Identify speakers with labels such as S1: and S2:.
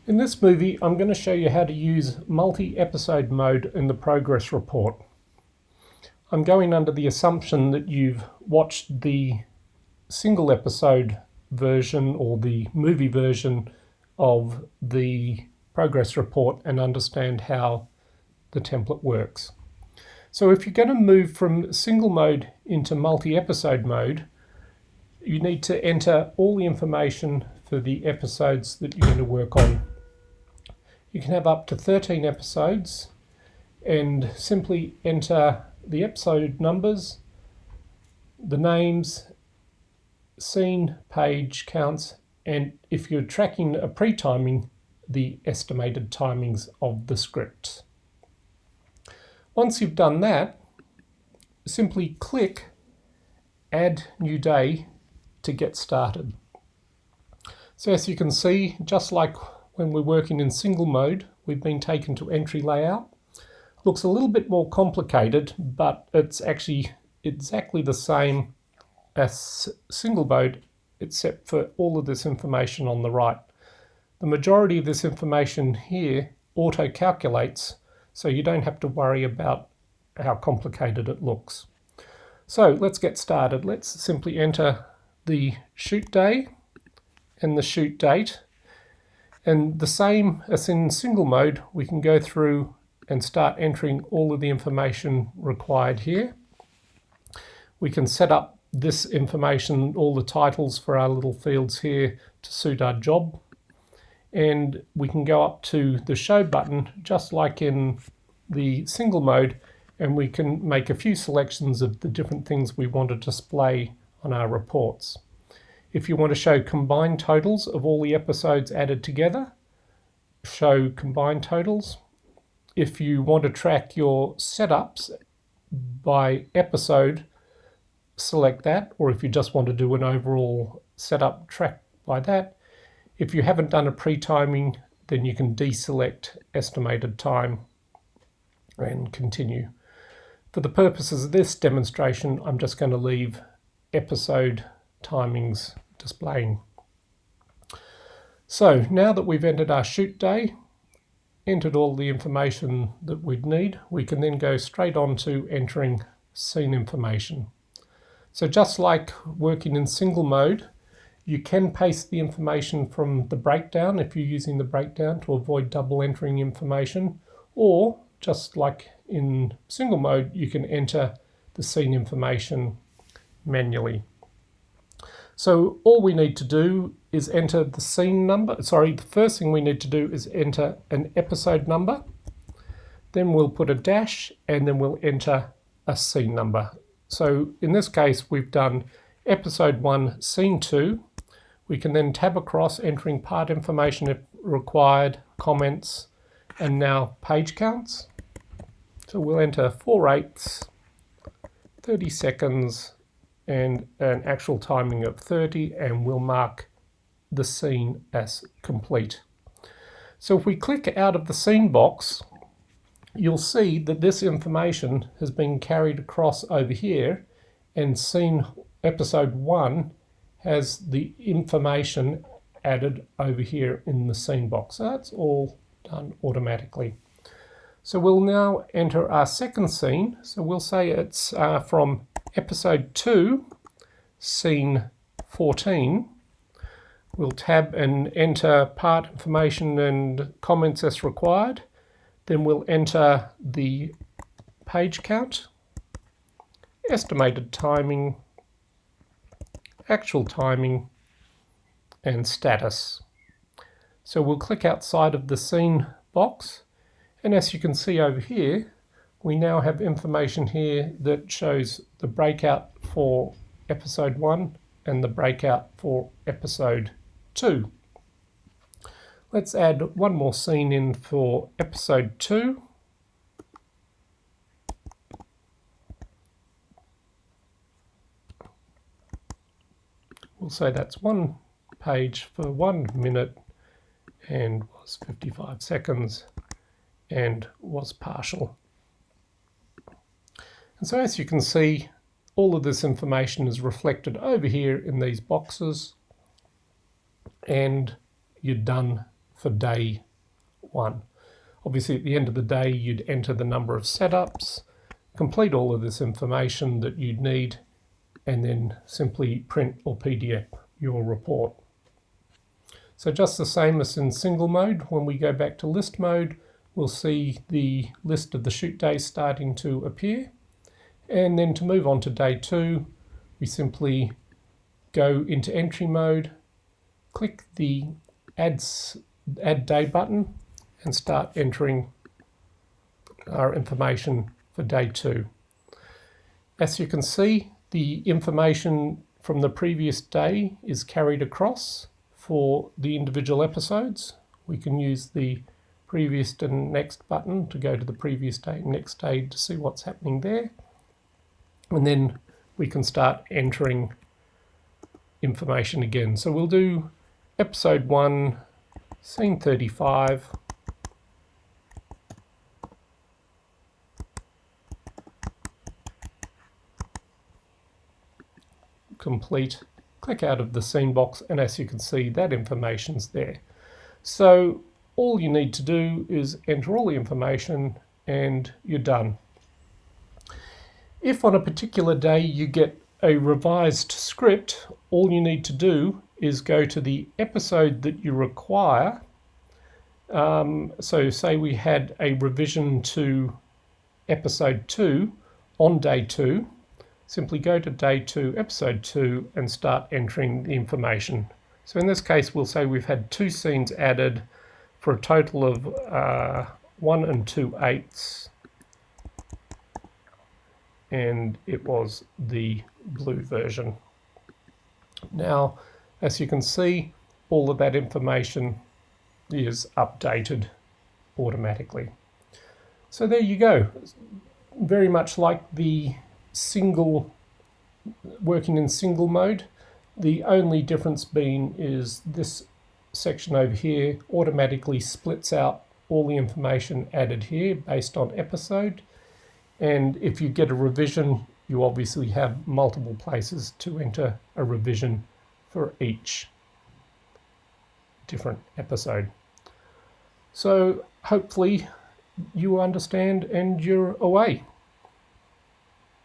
S1: In this movie, I'm going to show you how to use multi-episode mode in the progress report. I'm going under the assumption that you've watched the single episode version or the movie version of the progress report and understand how the template works. So if you're going to move from single mode into multi-episode mode, you need to enter all the information for the episodes that you're going to work on. You can have up to 13 episodes and simply enter the episode numbers, the names, scene, page counts, and if you're tracking a pre-timing, the estimated timings of the script. Once you've done that, simply click Add New Day to get started. So as you can see, just like when we're working in single mode, we've been taken to entry layout. Looks a little bit more complicated, but it's actually exactly the same as single mode, except for all of this information on the right. The majority of this information here auto-calculates, so you don't have to worry about how complicated it looks. So let's get started. Let's simply enter the shoot day and the shoot date. And the same as in single mode, we can go through and start entering all of the information required here. We can set up this information, all the titles for our little fields here to suit our job. And we can go up to the show button, just like in the single mode, and we can make a few selections of the different things we want to display on our reports. If you want to show combined totals of all the episodes added together, show combined totals. If you want to track your setups by episode, select that, or if you just want to do an overall setup track by that. If you haven't done a pre-timing, then you can deselect estimated time and continue. For the purposes of this demonstration, I'm just going to leave episode timings displaying. So now that we've entered our shoot day, entered all the information that we'd need, we can then go straight on to entering scene information. So just like working in single mode, you can paste the information from the breakdown if you're using the breakdown to avoid double entering information, or just like in single mode, you can enter the scene information manually. So all we need to do is enter the scene number. The first thing we need to do is enter an episode number. Then we'll put a dash and then we'll enter a scene number. So in this case, we've done episode 1, scene 2. We can then tab across, entering part information if required, comments, and now page counts. So we'll enter 4/8, 30 seconds, and an actual timing of 30, and we'll mark the scene as complete. So if we click out of the scene box, you'll see that this information has been carried across over here, and scene episode 1 has the information added over here in the scene box. So that's all done automatically. So we'll now enter our second scene. So we'll say it's from episode 2, scene 14. We'll tab and enter part information and comments as required. Then we'll enter the page count, estimated timing, actual timing, and status. So we'll click outside of the scene box, and as you can see over here, we now have information here that shows the breakout for episode 1 and the breakout for episode 2. Let's add one more scene in for episode 2. We'll say that's one page for 1 minute and was 55 seconds and was partial. And so as you can see, all of this information is reflected over here in these boxes, and you're done for day 1. Obviously at the end of the day you'd enter the number of setups, complete all of this information that you'd need, and then simply print or PDF your report. So just the same as in single mode, when we go back to list mode, we'll see the list of the shoot days starting to appear. And then to move on to day 2, we simply go into entry mode, click the add day button, and start entering our information for day 2. As you can see, the information from the previous day is carried across for the individual episodes. We can use the previous and next button to go to the previous day and next day to see what's happening there. And then we can start entering information again. So we'll do episode 1, scene 35. Complete. Click out of the scene box, and as you can see, that information's there. So all you need to do is enter all the information and you're done. If on a particular day you get a revised script, all you need to do is go to the episode that you require. So say we had a revision to episode 2 on day 2. Simply go to day 2, episode 2, and start entering the information. So in this case, we'll say we've had 2 scenes added for a total of 1 2/8, and it was the blue version. Now, as you can see, all of that information is updated automatically. So there you go. Very much like the working in single mode. The only difference being is this section over here automatically splits out all the information added here based on episode, and if you get a revision, you obviously have multiple places to enter a revision for each different episode. So hopefully you understand and you're away.